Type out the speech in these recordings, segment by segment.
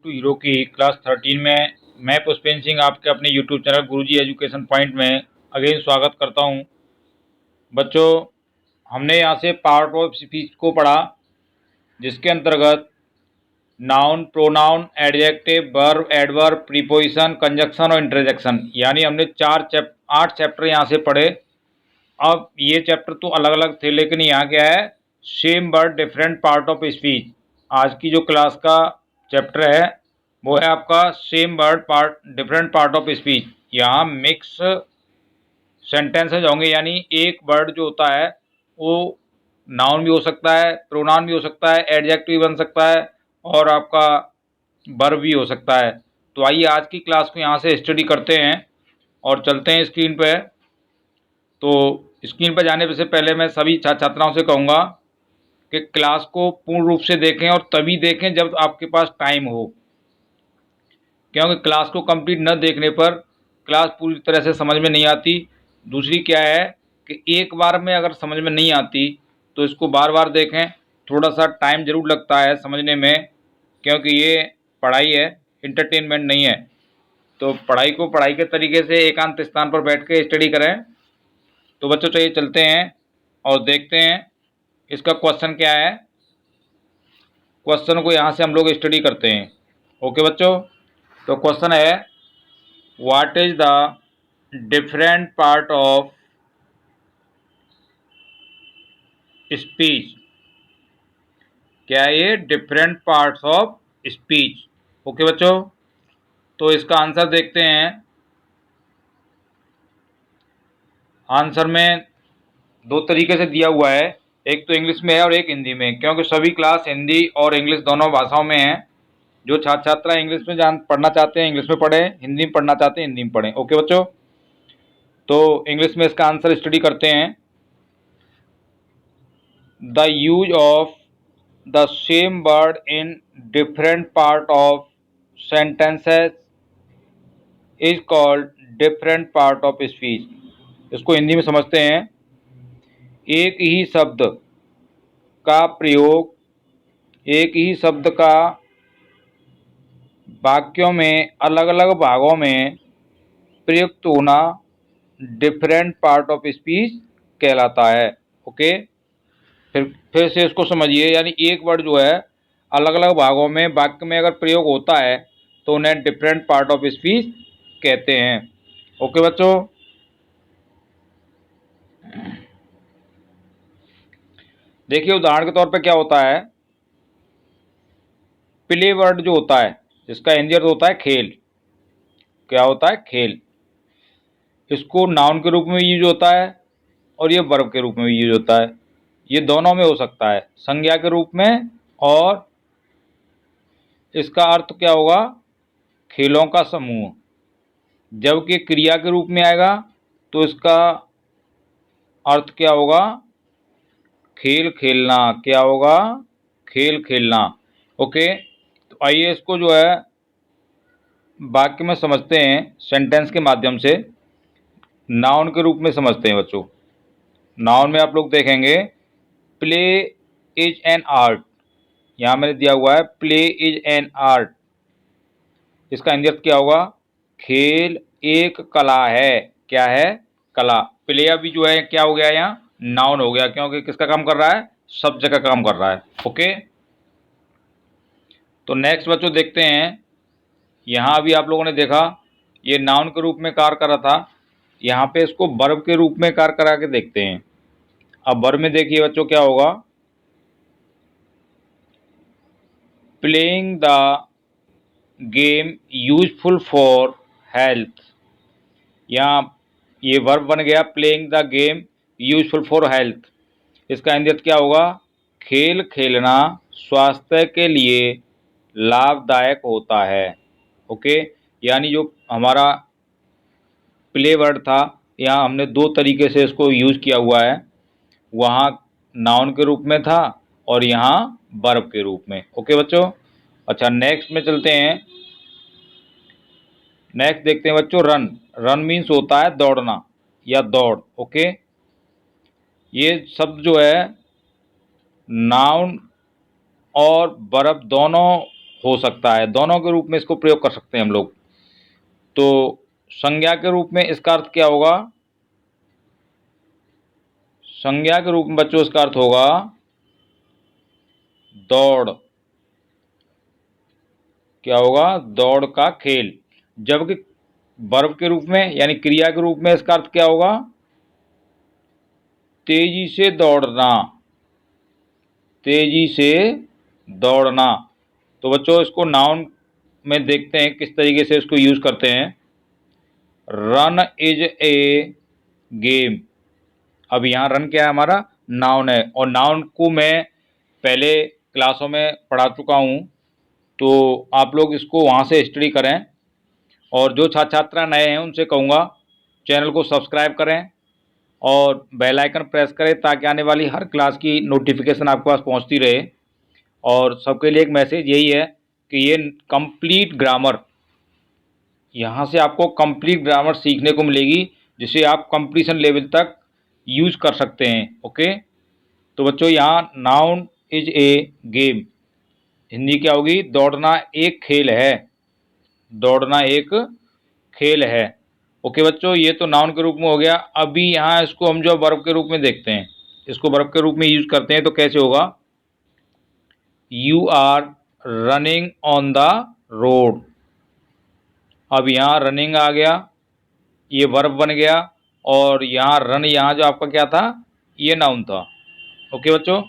To hero की class 13 में मैं पुष्पेंद्र सिंह आपके अपने यूट्यूब चैनल गुरुजी एजुकेशन पॉइंट में अगेन स्वागत करता हूं। बच्चों, हमने यहां से पार्ट ऑफ स्पीच को पढ़ा, जिसके अंतर्गत noun, pronoun, adjective, verb, adverb, preposition, conjunction और इंटरजेक्शन, यानी हमने 8 चैप्टर यहां से पढ़े। अब ये चैप्टर तो अलग अलग थे, लेकिन यहाँ क्या है, same word different part of speech. आज की जो क्लास का चैप्टर है वो है आपका same word part different part of speech. यहाँ मिक्स सेंटेंसेज होंगे, यानी एक वर्ड जो होता है वो नाउन भी हो सकता है, प्रोनाउन भी हो सकता है, एडजेक्टिव भी बन सकता है और आपका वर्ब भी हो सकता है। तो आइए आज की क्लास को यहाँ से स्टडी करते हैं और चलते हैं स्क्रीन पे। तो स्क्रीन पर जाने से पहले मैं सभी छात्र छात्राओं से कहूँगा कि क्लास को पूर्ण रूप से देखें और तभी देखें जब आपके पास टाइम हो, क्योंकि क्लास को कंप्लीट न देखने पर क्लास पूरी तरह से समझ में नहीं आती। दूसरी क्या है कि एक बार में अगर समझ में नहीं आती तो इसको बार बार देखें। थोड़ा सा टाइम ज़रूर लगता है समझने में, क्योंकि ये पढ़ाई है, इंटरटेनमेंट नहीं है। तो पढ़ाई को पढ़ाई के तरीके से एकांत स्थान पर बैठ के स्टडी करें। तो बच्चों चलिए चलते हैं और देखते हैं इसका क्वेश्चन क्या है। क्वेश्चन को यहाँ से हम लोग स्टडी करते हैं। ओके बच्चों, तो क्वेश्चन है, what is the different part of speech. क्या है ये different parts of speech. Okay बच्चों, तो इसका आंसर देखते हैं। आंसर में दो तरीके से दिया हुआ है, एक तो इंग्लिश में है और एक हिंदी में, क्योंकि सभी क्लास हिंदी और इंग्लिश दोनों भाषाओं में है। जो छात्र छात्रा इंग्लिश में पढ़ना चाहते हैं इंग्लिश में पढ़ें, हिंदी में पढ़ना चाहते हैं हिंदी में पढ़ें। ओके बच्चों, तो इंग्लिश में इसका आंसर स्टडी करते हैं। The use of the same word in different part of sentences is called different part of speech. इसको हिंदी में समझते हैं। एक ही शब्द का प्रयोग, एक ही शब्द का वाक्यों में अलग अलग भागों में प्रयुक्त होना डिफरेंट पार्ट ऑफ स्पीच कहलाता है। ओके, फिर से इसको समझिए, यानी एक वर्ड जो है अलग अलग भागों में वाक्य में अगर प्रयोग होता है तो उन्हें डिफरेंट पार्ट ऑफ स्पीच कहते हैं। ओके बच्चों, देखिए उदाहरण के तौर पे क्या होता है। प्ले वर्ड जो होता है, जिसका हिंदी अर्थ होता है खेल। क्या होता है? खेल। इसको नाउन के रूप में यूज होता है और ये वर्ब के रूप में भी यूज होता है। ये दोनों में हो सकता है, संज्ञा के रूप में, और इसका अर्थ क्या होगा? खेलों का समूह। जबकि क्रिया के रूप में आएगा तो इसका अर्थ क्या होगा? खेल खेलना। क्या होगा? खेल खेलना। ओके, तो आइए इसको जो है वाक्य में समझते हैं, सेंटेंस के माध्यम से। नाउन के रूप में समझते हैं बच्चों। नाउन में आप लोग देखेंगे प्ले इज एन आर्ट। यहाँ मैंने दिया हुआ है प्ले इज एन आर्ट। इसका हिंदी अर्थ क्या होगा? खेल एक कला है। क्या है? कला। प्ले अभी जो है क्या हो गया, यहाँ नाउन हो गया, क्योंकि किसका काम कर रहा है? सब्जेक्ट का काम कर रहा है। ओके, तो नेक्स्ट बच्चों देखते हैं। यहाँ भी आप लोगों ने देखा ये नाउन के रूप में कार्य कर रहा था, यहाँ पे इसको वर्ब के रूप में कार्य करा के देखते हैं। अब वर्ब में देखिए बच्चों क्या होगा। Playing the game useful for health. यहाँ ये वर्ब बन गया playing the game useful for health. इसका हिंदी अर्थ क्या होगा? खेल खेलना स्वास्थ्य के लिए लाभदायक होता है। ओके, यानी जो हमारा प्ले वर्ड था, यहाँ हमने दो तरीके से इसको यूज़ किया हुआ है। वहाँ नाउन के रूप में था और यहाँ वर्ब के रूप में। ओके बच्चों, अच्छा नेक्स्ट में चलते हैं। नेक्स्ट देखते हैं बच्चों रन। रन मीन्स होता है दौड़ना या दौड़। ओके, ये शब्द जो है नाउन और वर्ब दोनों हो सकता है। दोनों के रूप में इसको प्रयोग कर सकते हैं हम लोग। तो संज्ञा के रूप में इसका अर्थ क्या होगा? संज्ञा के रूप में बच्चों इसका अर्थ होगा दौड़। क्या होगा? दौड़ का खेल। जबकि वर्ब के रूप में यानी क्रिया के रूप में इसका अर्थ क्या होगा? तेजी से दौड़ना। तेजी से दौड़ना। तो बच्चों इसको नाउन में देखते हैं किस तरीके से इसको यूज करते हैं। Run is a game. अब यहाँ रन क्या है? हमारा नाउन है, और नाउन को मैं पहले क्लासों में पढ़ा चुका हूँ, तो आप लोग इसको वहाँ से स्टडी करें। और जो छात्र छात्रा नए हैं उनसे कहूँगा चैनल को सब्सक्राइब करें और बेल आइकन प्रेस करें, ताकि आने वाली हर क्लास की नोटिफिकेशन आपके पास पहुँचती रहे। और सबके लिए एक मैसेज यही है कि ये कंप्लीट ग्रामर, यहाँ से आपको कंप्लीट ग्रामर सीखने को मिलेगी, जिसे आप कंप्लीशन लेवल तक यूज कर सकते हैं। ओके, तो बच्चों यहाँ noun is a game, Hindi क्या होगी? दौड़ना एक खेल है। दौड़ना एक खेल है। ओके बच्चों, ये तो नाउन के रूप में हो गया। अभी यहाँ इसको हम जो वर्ब के रूप में देखते हैं, इसको वर्ब के रूप में यूज करते हैं, तो कैसे होगा? You are running on the road. अब यहाँ रनिंग आ गया, ये वर्ब बन गया, और यहाँ रन, यहाँ जो आपका क्या था? ये नाउन था। ओके बच्चों,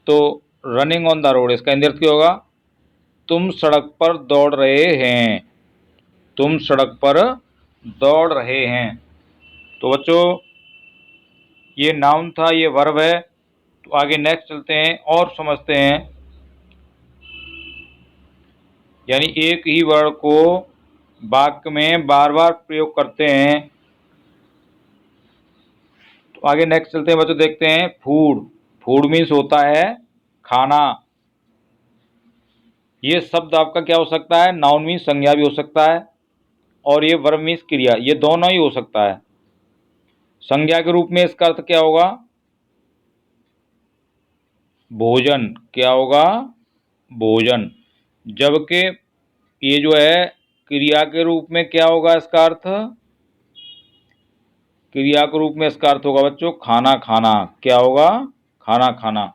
तो रनिंग ऑन द रोड, इसका हिंदी अर्थ क्या होगा? तुम सड़क पर दौड़ रहे हैं। तुम सड़क पर दौड़ रहे हैं। तो बच्चों ये नाउन था, ये वर्ब है। तो आगे नेक्स्ट चलते हैं और समझते हैं। यानी एक ही वर्ड को वाक्य में बार बार प्रयोग करते हैं। तो आगे नेक्स्ट चलते हैं बच्चों, देखते हैं फूड। फूड मीन्स होता है खाना। ये शब्द आपका क्या हो सकता है? नाउन मीन्स संज्ञा भी हो सकता है, और ये वर्ब मीन्स क्रिया, ये दोनों ही हो सकता है। संज्ञा के रूप में इसका अर्थ क्या होगा? भोजन। क्या होगा? भोजन। जबकि ये जो है क्रिया के रूप में क्या होगा इसका अर्थ? क्रिया के रूप में इसका अर्थ होगा बच्चों खाना खाना। क्या होगा? खाना खाना।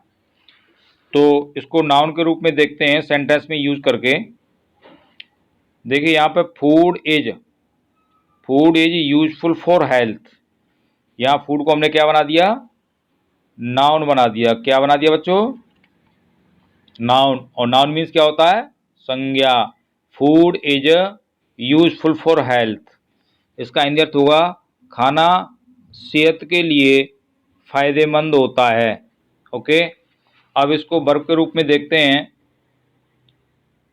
तो इसको नाउन के रूप में देखते हैं सेंटेंस में यूज करके। देखिए यहाँ पे food is useful for health. यहाँ फूड को हमने क्या बना दिया? नाउन बना दिया। क्या बना दिया बच्चों? नाउन। और नाउन मीन्स क्या होता है? संज्ञा। Food is useful for health, इसका हिंदी अर्थ होगा खाना सेहत के लिए फायदेमंद होता है। ओके, अब इसको वर्ब के रूप में देखते हैं।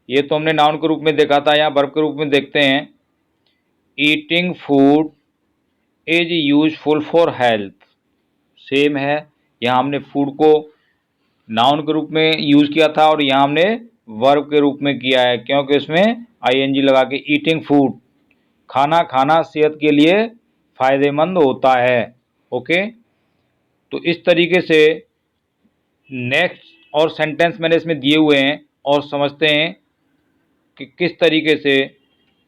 ये तो हमने नाउन के रूप में देखा था, यहाँ वर्ब के रूप में देखते हैं। Eating food is useful for health. Same है, यहाँ हमने फूड को नाउन के रूप में यूज किया था, और यहाँ हमने वर्ब के रूप में किया है, क्योंकि इसमें आईएनजी लगा के। ईटिंग फूड, खाना खाना सेहत के लिए फायदेमंद होता है। ओके, तो इस तरीके से नेक्स्ट और सेंटेंस मैंने इसमें दिए हुए हैं, और समझते हैं कि किस तरीके से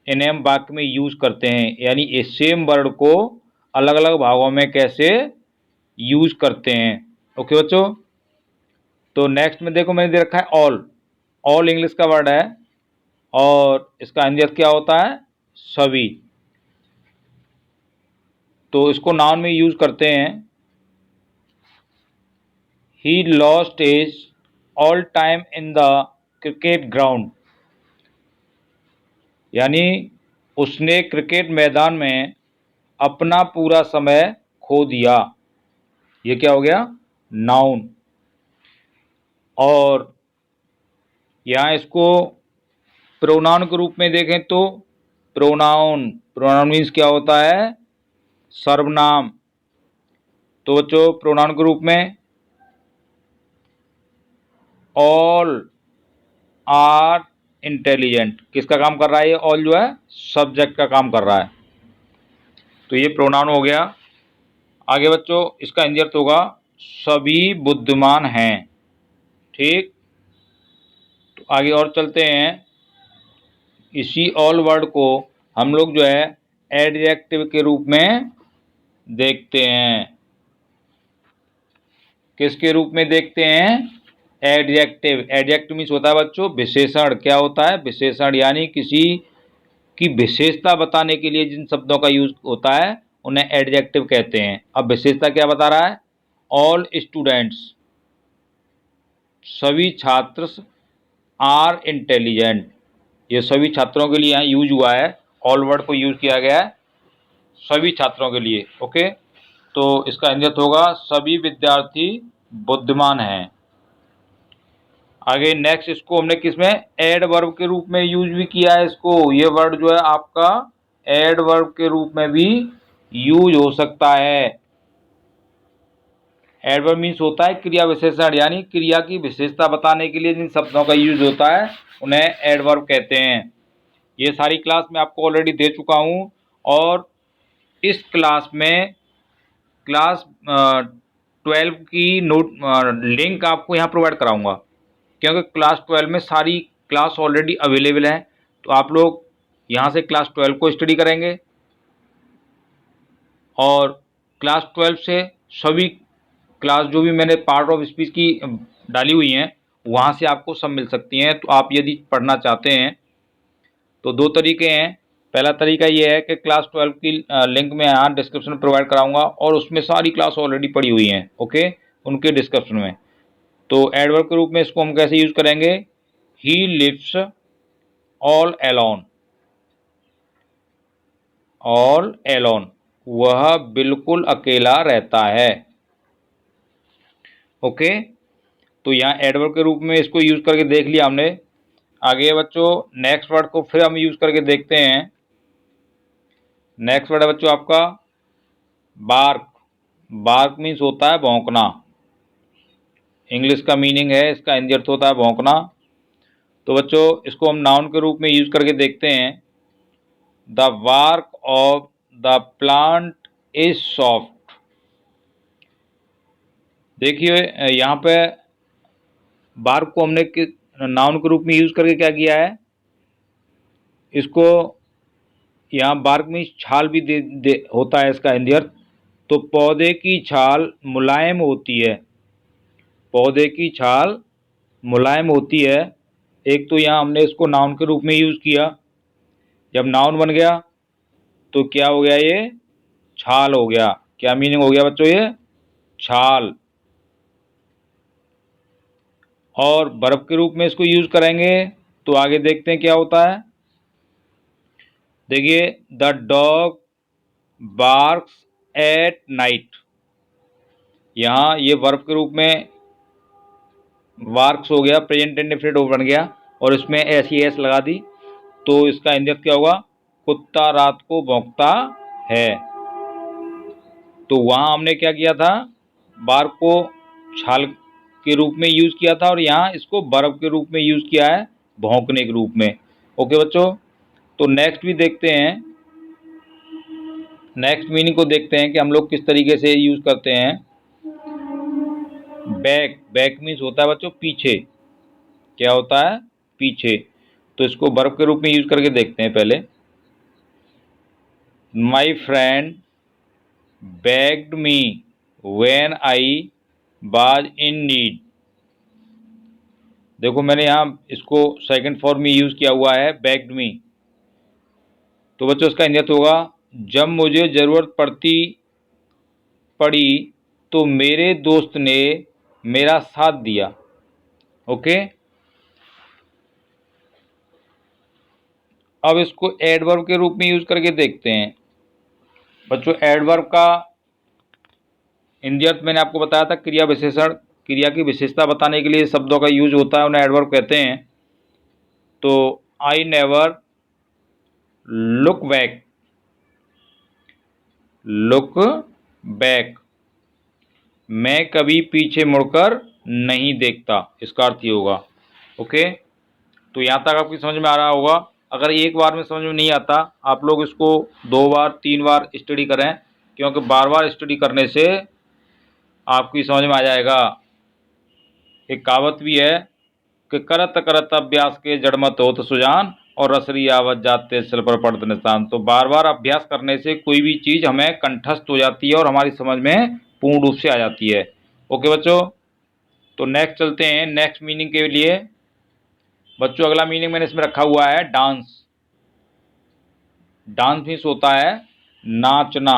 इन्हें हम वाक्य में यूज करते हैं, यानी इस सेम वर्ड को अलग अलग भागों में कैसे यूज करते हैं। ओके बच्चों, तो नेक्स्ट में देखो मैंने दे रखा है ऑल। ऑल इंग्लिश का वर्ड है, और इसका हिंदी अर्थ क्या होता है? सभी। तो इसको नाउन में यूज करते हैं। He lost his all time in the cricket ground, यानी उसने क्रिकेट मैदान में अपना पूरा समय खो दिया। ये क्या हो गया? नाउन। और यहाँ इसको प्रोनाउन के रूप में देखें तो प्रोनाउन मीन्स क्या होता है? सर्वनाम। तो बच्चों प्रोनाउन के रूप में ऑल आर इंटेलिजेंट, किसका काम कर रहा है? ये ऑल जो है सब्जेक्ट का काम कर रहा है। तो ये प्रोनाउन हो गया। आगे बच्चों इसका हिंदी अर्थ होगा सभी बुद्धिमान हैं। ठीक, तो आगे और चलते हैं। इसी ऑल वर्ड को हम लोग जो है एडजेक्टिव के रूप में देखते हैं। किसके रूप में देखते हैं? एडजेक्टिव। एडजेक्टिव मीन्स होता है बच्चों विशेषण। क्या होता है? विशेषण, यानी किसी की विशेषता बताने के लिए जिन शब्दों का यूज होता है उन्हें एडजेक्टिव कहते हैं। अब विशेषता क्या बता रहा है? ऑल स्टूडेंट्स, सभी छात्र, आर इंटेलिजेंट। ये सभी छात्रों के लिए यहाँ यूज हुआ है, ऑल वर्ड को यूज किया गया है सभी छात्रों के लिए। ओके, तो इसका अर्थ होगा सभी विद्यार्थी बुद्धिमान हैं। आगे नेक्स्ट, इसको हमने किसमें? एडवर्ब के रूप में यूज भी किया है इसको। ये वर्ड जो है आपका एडवर्ब के रूप में भी यूज हो सकता है। एडवर्ब मीन्स होता है क्रिया विशेषण, यानी क्रिया की विशेषता बताने के लिए जिन शब्दों का यूज होता है उन्हें एडवर्ब कहते हैं। ये सारी क्लास मैं आपको ऑलरेडी दे चुका हूँ, और इस क्लास में क्लास 12 की नोट लिंक आपको यहाँ प्रोवाइड कराऊंगा, क्योंकि क्लास 12 में सारी क्लास ऑलरेडी अवेलेबल है। तो आप लोग यहाँ से क्लास 12 को स्टडी करेंगे, और क्लास 12 से सभी क्लास जो भी मैंने पार्ट ऑफ स्पीच की डाली हुई हैं वहाँ से आपको सब मिल सकती हैं। तो आप यदि पढ़ना चाहते हैं तो दो तरीके हैं। पहला तरीका ये है कि क्लास 12 की लिंक मैं यहाँ डिस्क्रिप्शन में प्रोवाइड कराऊंगा, और उसमें सारी क्लास ऑलरेडी पड़ी हुई हैं। ओके, उनके डिस्क्रिप्शन में। तो एडवर्ब के रूप में इसको हम कैसे यूज करेंगे? He lives all alone. All alone, वह बिल्कुल अकेला रहता है। ओके, तो यहाँ एडवर्ब के रूप में इसको यूज करके देख लिया हमने। आगे बच्चों नेक्स्ट वर्ड को फिर हम यूज करके देखते हैं। नेक्स्ट वर्ड है बच्चों आपका बार्क। बार्क मीन्स होता है भौंकना। इंग्लिश का मीनिंग है, इसका हिंदी अर्थ होता है भौंकना। तो बच्चों इसको हम नाउन के रूप में यूज करके देखते हैं। The bark of the plant is soft. देखिए यहाँ पे बार्क को हमने नाउन के रूप में यूज करके क्या किया है, इसको यहाँ बार्क में छाल भी होता है इसका हिंदी अर्थ। तो पौधे की छाल मुलायम होती है। पौधे की छाल मुलायम होती है। एक तो यहाँ हमने इसको नाउन के रूप में यूज किया। जब नाउन बन गया तो क्या हो गया? ये छाल हो गया। क्या मीनिंग हो गया बच्चों? ये छाल। और वर्ब के रूप में इसको यूज करेंगे तो आगे देखते हैं क्या होता है। देखिए, the dog barks at night. यहाँ ये वर्ब के रूप में बार्क्स हो गया, प्रेजेंट इंडेफिनिट बन गया, और इसमें एस लगा दी। तो इसका हिंदी क्या होगा? कुत्ता रात को भौंकता है। तो वहाँ हमने क्या किया था? बार्क को छाल के रूप में यूज किया था, और यहाँ इसको वर्ब के रूप में यूज किया है, भौंकने के रूप में। ओके बच्चों, तो नेक्स्ट भी देखते हैं। नेक्स्ट मीनिंग को देखते हैं कि हम लोग किस तरीके से यूज करते हैं। बैक। बैक मीन्स होता है बच्चों पीछे। क्या होता है? पीछे। तो इसको वर्ब के रूप में यूज करके देखते हैं पहले। My friend begged me when I was in need। देखो मैंने यहाँ इसको सेकंड फॉर्म में यूज किया हुआ है, begged me। तो बच्चों इसका हिंदी होगा जब मुझे जरूरत पड़ी तो मेरे दोस्त ने मेरा साथ दिया। ओके, अब इसको एडवर्ब के रूप में यूज करके देखते हैं। बच्चों एडवर्ब का हिंदी अर्थ मैंने आपको बताया था क्रिया विशेषण। क्रिया की विशेषता बताने के लिए शब्दों का यूज होता है, उन्हें एडवर्ब कहते हैं। तो I never look back. Look back, मैं कभी पीछे मुड़कर नहीं देखता, इसका अर्थ ही होगा। ओके, तो यहाँ तक आपकी समझ में आ रहा होगा। अगर एक बार में समझ में नहीं आता, आप लोग इसको 2 बार 3 बार स्टडी करें, क्योंकि बार बार स्टडी करने से आपकी समझ में आ जाएगा। एक कहावत भी है, कि करत करत अभ्यास के जड़मत होत सुजान और रसरी आवत जाते सिर पर पड़त निशान। तो बार बार अभ्यास करने से कोई भी चीज़ हमें कंठस्थ हो जाती है और हमारी समझ में पूर्ण रूप से आ जाती है। ओके बच्चों, तो नेक्स्ट चलते हैं नेक्स्ट मीनिंग के लिए। बच्चों अगला मीनिंग मैंने इसमें रखा हुआ है डांस। डांस मीन्स होता है नाचना,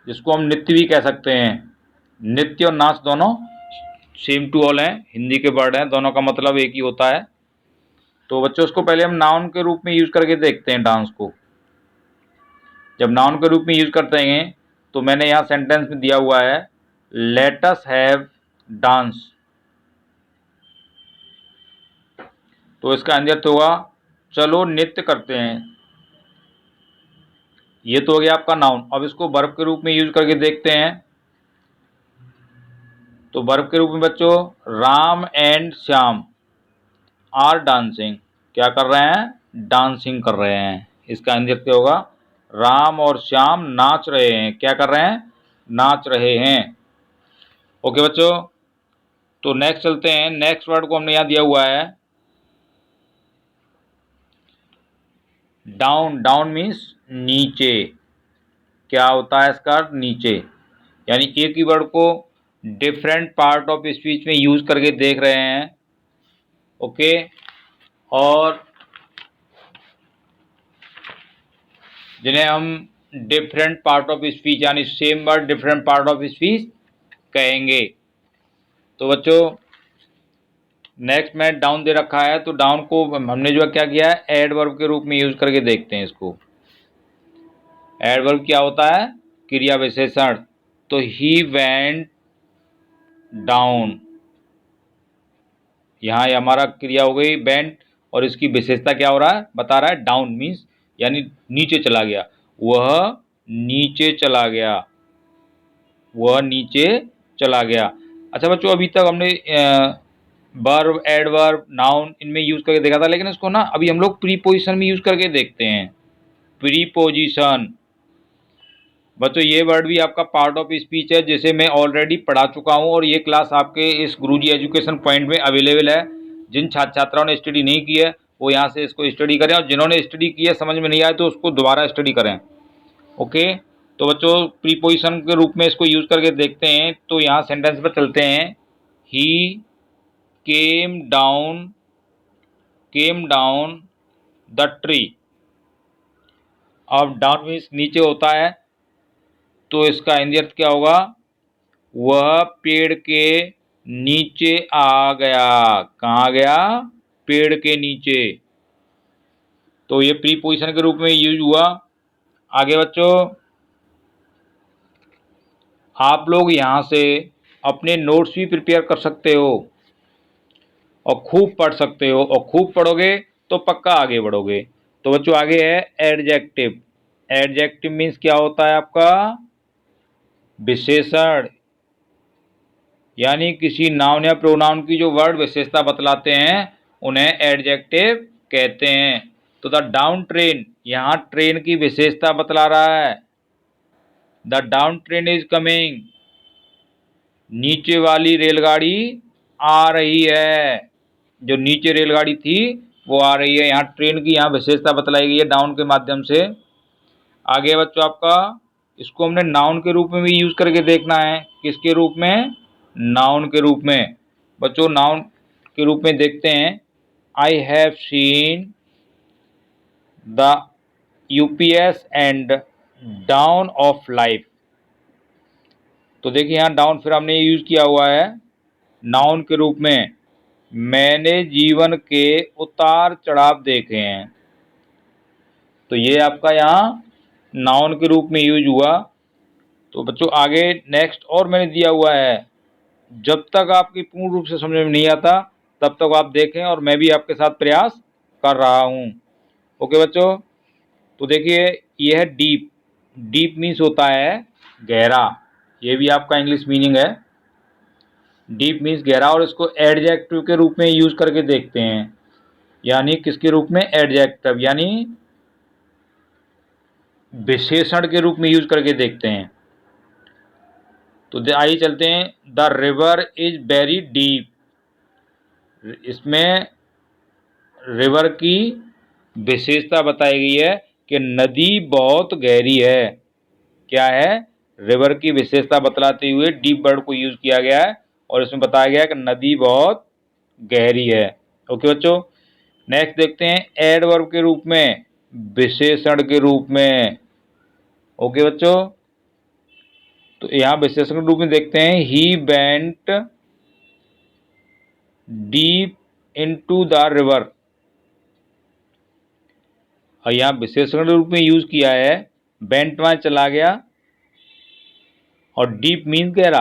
जिसको हम नृत्य भी कह सकते हैं। नृत्य और नाच दोनों सेम टू ऑल हैं, हिंदी के वर्ड हैं, दोनों का मतलब एक ही होता है। तो बच्चों उसको पहले हम नाउन के रूप में यूज करके देखते हैं डांस को। जब नाउन के रूप में यूज करते हैं तो मैंने यहाँ सेंटेंस में दिया हुआ है लेट अस हैव डांस। तो इसका अर्थ होगा चलो नृत्य करते हैं। ये तो हो गया आपका नाउन। अब इसको वर्ब के रूप में यूज करके देखते हैं। तो वर्ब के रूप में बच्चों Ram and Shyam are dancing, क्या कर रहे हैं? डांसिंग कर रहे हैं। इसका अर्थ क्या होगा? राम और श्याम नाच रहे हैं। क्या कर रहे हैं? नाच रहे हैं। ओके बच्चों, तो नेक्स्ट चलते हैं। नेक्स्ट वर्ड को हमने यहाँ दिया हुआ है डाउन। डाउन मीन्स नीचे। क्या होता है इसका अर्थ? नीचे। यानी एक ही वर्ड को डिफरेंट पार्ट ऑफ स्पीच में यूज करके देख रहे हैं। ओके, और जिन्हें हम डिफरेंट पार्ट ऑफ स्पीच यानी same word different part of speech कहेंगे। तो बच्चों नेक्स्ट में डाउन दे रखा है, तो डाउन को हमने जो क्या किया है एडवर्ब के रूप में यूज करके देखते हैं इसको। एडवर्ब क्या होता है? क्रिया विशेषण। तो ही वेंट डाउन, यहाँ हमारा क्रिया हो गई वेंट और इसकी विशेषता क्या हो रहा है? बता रहा है डाउन मीन्स यानी नीचे चला गया। वह नीचे चला गया। वह नीचे चला गया। अच्छा बच्चों, अभी तक हमने वर्ब एडवर्ब नाउन इनमें यूज करके देखा था, लेकिन इसको ना अभी हम लोग प्रीपोजिशन में यूज करके देखते हैं। प्रीपोजिशन बच्चों ये वर्ड भी आपका पार्ट ऑफ स्पीच है, जिसे मैं ऑलरेडी पढ़ा चुका हूं और ये क्लास आपके इस गुरुजी एजुकेशन पॉइंट में अवेलेबल है। जिन छात्र छात्राओं ने स्टडी नहीं की है वो यहाँ से इसको स्टडी करें, और जिन्होंने स्टडी की है समझ में नहीं आए तो उसको दोबारा स्टडी करें। ओके, तो बच्चों प्रीपोजिशन के रूप में इसको यूज करके देखते हैं। तो यहाँ सेंटेंस पर चलते हैं। ही केम डाउन द ट्री। अब डाउन मीन्स नीचे होता है, तो इसका हिंदी अर्थ क्या होगा? वह पेड़ के नीचे आ गया। कहाँ गया? पेड़ के नीचे। तो ये प्रीपोजिशन के रूप में यूज हुआ। आगे बच्चों आप लोग यहाँ से अपने नोट्स भी प्रिपेयर कर सकते हो और खूब पढ़ सकते हो, और खूब पढ़ोगे तो पक्का आगे बढ़ोगे। तो बच्चों आगे है एडजेक्टिव। एडजेक्टिव मीन्स क्या होता है आपका? विशेषण, यानी किसी नाउन या प्रोनाउन की जो वर्ड विशेषता बतलाते हैं उन्हें एडजेक्टिव कहते हैं। तो द डाउन ट्रेन, यहाँ ट्रेन की विशेषता बतला रहा है। The down train is coming, नीचे वाली रेलगाड़ी आ रही है। जो नीचे रेलगाड़ी थी वो आ रही है। यहाँ ट्रेन की यहाँ विशेषता बतलाई गई है डाउन के माध्यम से। आगे बच्चों आपका इसको हमने नाउन के रूप में भी यूज करके देखना है। किसके रूप में? नाउन के रूप में। बच्चों नाउन के रूप में देखते हैं। I have seen the UPS and down of life. तो देखिए यहाँ डाउन फिर हमने यूज किया हुआ है नाउन के रूप में। मैंने जीवन के उतार चढ़ाव देखे हैं। तो ये आपका यहाँ नाउन के रूप में यूज हुआ। तो बच्चों आगे नेक्स्ट और मैंने दिया हुआ है। जब तक आपकी पूर्ण रूप से समझ में नहीं आता तब तक आप देखें, और मैं भी आपके साथ प्रयास कर रहा हूँ। ओके बच्चों, तो देखिए ये है डीप। डीप मीन्स होता है गहरा। ये भी आपका इंग्लिश मीनिंग है। डीप मीन्स गहरा, और इसको एडजेक्टिव के रूप में यूज करके देखते हैं। यानी किसके रूप में? एडजेक्टिव, यानी विशेषण के रूप में यूज करके देखते हैं। तो आइए चलते हैं। The river is very deep. इसमें रिवर की विशेषता बताई गई है कि नदी बहुत गहरी है। क्या है? रिवर की विशेषता बतलाते हुए डीप वर्ड को यूज किया गया है और इसमें बताया गया है कि नदी बहुत गहरी है। ओके बच्चों, नेक्स्ट देखते हैं एडवर्ब के रूप में, विशेषण के रूप में। ओके बच्चों, तो यहां विशेषण के रूप में देखते हैं he went deep into the river. और यहां विशेषण के रूप में यूज किया है, वेंट में चला गया और डीप मीन गहरा।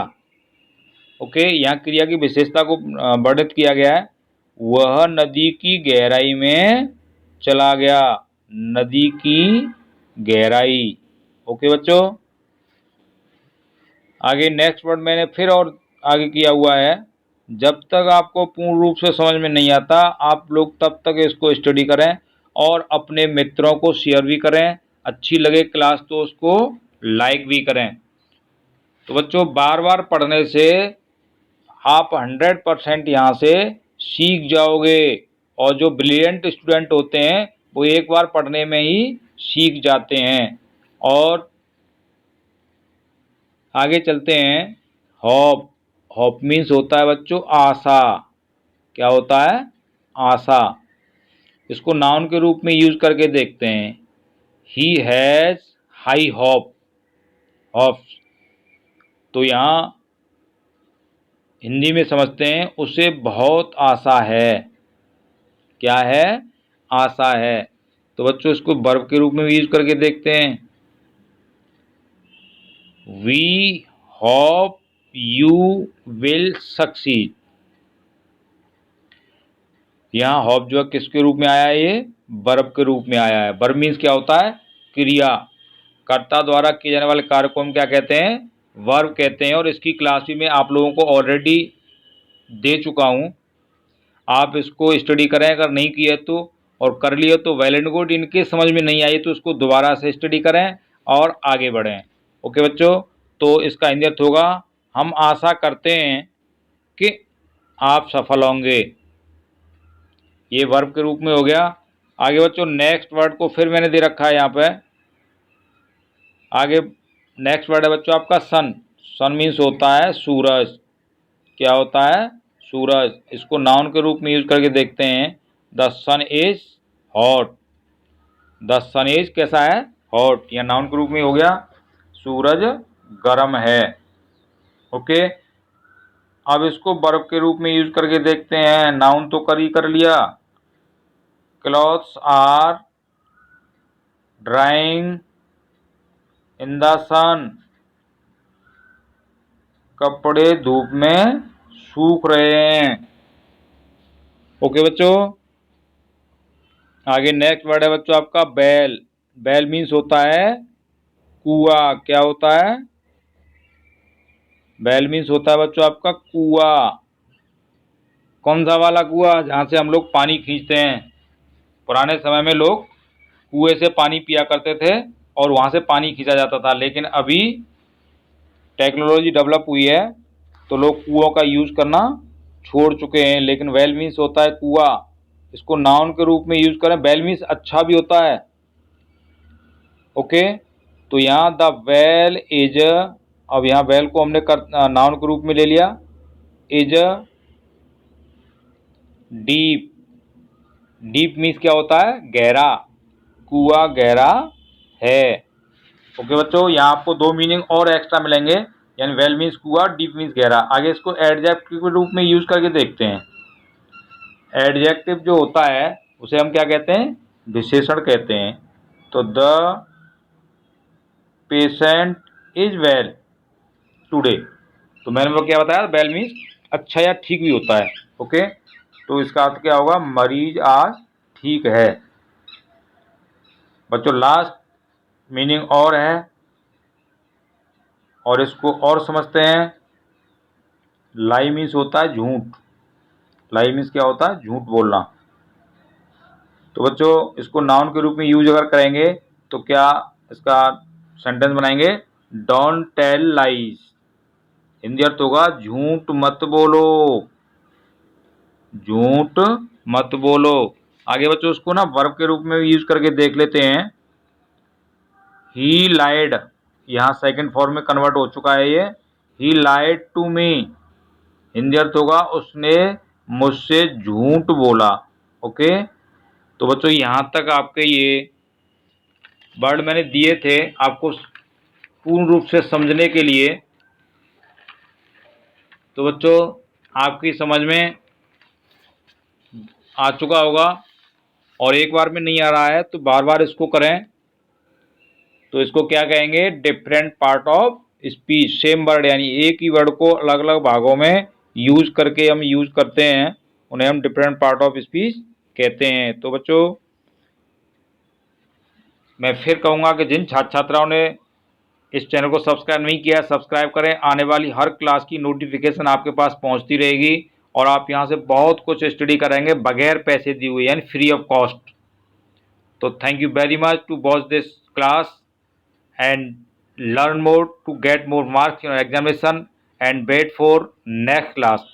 ओके, यहाँ क्रिया की विशेषता को वर्णित किया गया है, वह नदी की गहराई में चला गया। नदी की गहराई। ओके बच्चों, आगे नेक्स्ट वर्ड मैंने फिर और आगे किया हुआ है। जब तक आपको पूर्ण रूप से समझ में नहीं आता, आप लोग तब तक इसको स्टडी करें और अपने मित्रों को शेयर भी करें। अच्छी लगे क्लास तो उसको लाइक भी करें। तो बच्चों, बार बार पढ़ने से आप 100% यहाँ से सीख जाओगे। और जो ब्रिलियंट स्टूडेंट होते हैं वो एक बार पढ़ने में ही सीख जाते हैं। और आगे चलते हैं। होप। होप मीन्स होता है बच्चों आशा। क्या होता है? आशा। इसको नाउन के रूप में यूज करके देखते हैं। He has high hope. Hope, तो यहाँ हिंदी में समझते हैं उसे बहुत आशा है। क्या है? आशा है। तो बच्चों, इसको वर्ब के रूप में यूज करके देखते हैं। We hope you will succeed. यहाँ होप जो है किसके रूप में आया है? ये वर्ब के रूप में आया है। वर्ब मीन्स क्या होता है? क्रिया। कर्ता द्वारा किए जाने वाले कार्य को हम क्या कहते हैं? वर्ब कहते हैं। और इसकी क्लास भी मैं आप लोगों को ऑलरेडी दे चुका हूं। आप इसको स्टडी करें, अगर नहीं किया तो, और कर लिया तो वेल एंड गुड। इनके समझ में नहीं आई तो उसको दोबारा से स्टडी करें और आगे बढ़ें। ओके बच्चों, तो इसका हिंदी अर्थ होगा, हम आशा करते हैं कि आप सफल होंगे। ये वर्ब के रूप में हो गया। आगे बच्चों, नेक्स्ट वर्ड को फिर मैंने दे रखा है यहाँ पे। आगे नेक्स्ट वर्ड है बच्चों आपका सन। सन मीन्स होता है सूरज। क्या होता है? सूरज। इसको नाउन के रूप में यूज करके देखते हैं। The sun is hot. The sun is कैसा है? हॉट। यह नाउन के रूप में हो गया, सूरज गर्म है। ओके, अब इसको वर्ब के रूप में यूज करके देखते हैं। नाउन तो कर लिया। Clothes are drying in the sun. कपड़े धूप में सूख रहे हैं। ओके बच्चों, आगे नेक्स्ट वर्ड है बच्चों आपका बैल। बैल मीन्स होता है कुआं। क्या होता है? बैल मीन्स होता है बच्चों आपका कुआं। कौन सा वाला कुआं? जहाँ से हम लोग पानी खींचते हैं। पुराने समय में लोग कुएं से पानी पिया करते थे और वहाँ से पानी खींचा जाता था। लेकिन अभी टेक्नोलॉजी डेवलप हुई है तो लोग कुओं का यूज करना छोड़ चुके हैं। लेकिन वेल मीन्स होता है कुआं। इसको नाउन के रूप में यूज करें। वेल मीन्स अच्छा भी होता है। ओके, तो यहाँ द वेल इज, अब यहाँ वेल को हमने नाउन के रूप में ले लिया। Is deep. डीप मीन्स क्या होता है? गहरा। कुआं गहरा है। ओके बच्चों, यहाँ आपको दो मीनिंग और एक्स्ट्रा मिलेंगे। यानी वेल मीन्स कुआं, डीप मीन्स गहरा। आगे इसको एडजेक्टिव के रूप में यूज करके देखते हैं। एडजेक्टिव जो होता है उसे हम क्या कहते हैं? विशेषण कहते हैं। तो the patient is well today. तो मैंने वो क्या बताया? वेल मीन्स अच्छा या ठीक भी होता है। ओके, तो इसका अर्थ क्या होगा? मरीज आज ठीक है। बच्चों, लास्ट मीनिंग और है और इसको और समझते हैं। लाई मीन्स होता है झूठ। लाई मीन्स क्या होता है? झूठ बोलना। तो बच्चों, इसको नाउन के रूप में यूज अगर करेंगे तो क्या इसका सेंटेंस बनाएंगे? Don't tell lies. हिंदी अर्थ होगा झूठ मत बोलो। झूठ मत बोलो। आगे बच्चों उसको ना वर्ब के रूप में यूज करके देख लेते हैं। ही लाइड, यहाँ सेकंड फॉर्म में कन्वर्ट हो चुका है ये। ही लाइड टू मी, हिंदी अर्थ होगा उसने मुझसे झूठ बोला। ओके, तो बच्चों यहाँ तक आपके ये वर्ड मैंने दिए थे आपको पूर्ण रूप से समझने के लिए। तो बच्चों आपकी समझ में आ चुका होगा, और एक बार में नहीं आ रहा है तो बार बार इसको करें। तो इसको क्या कहेंगे, different part of speech. Same word यानी एक ही वर्ड को अलग अलग भागों में यूज करके हम यूज करते हैं, उन्हें हम डिफरेंट पार्ट ऑफ स्पीच कहते हैं। तो बच्चों मैं फिर कहूँगा कि जिन छात्र छात्राओं ने इस चैनल को सब्सक्राइब नहीं किया, सब्सक्राइब करें। आने वाली हर क्लास की नोटिफिकेशन आपके पास पहुंचती रहेगी, और आप यहां से बहुत कुछ स्टडी करेंगे बगैर पैसे दिए हुए, यानी फ्री ऑफ कॉस्ट। तो thank you very much to watch this class and learn more to get more marks in your examination, and wait for next class.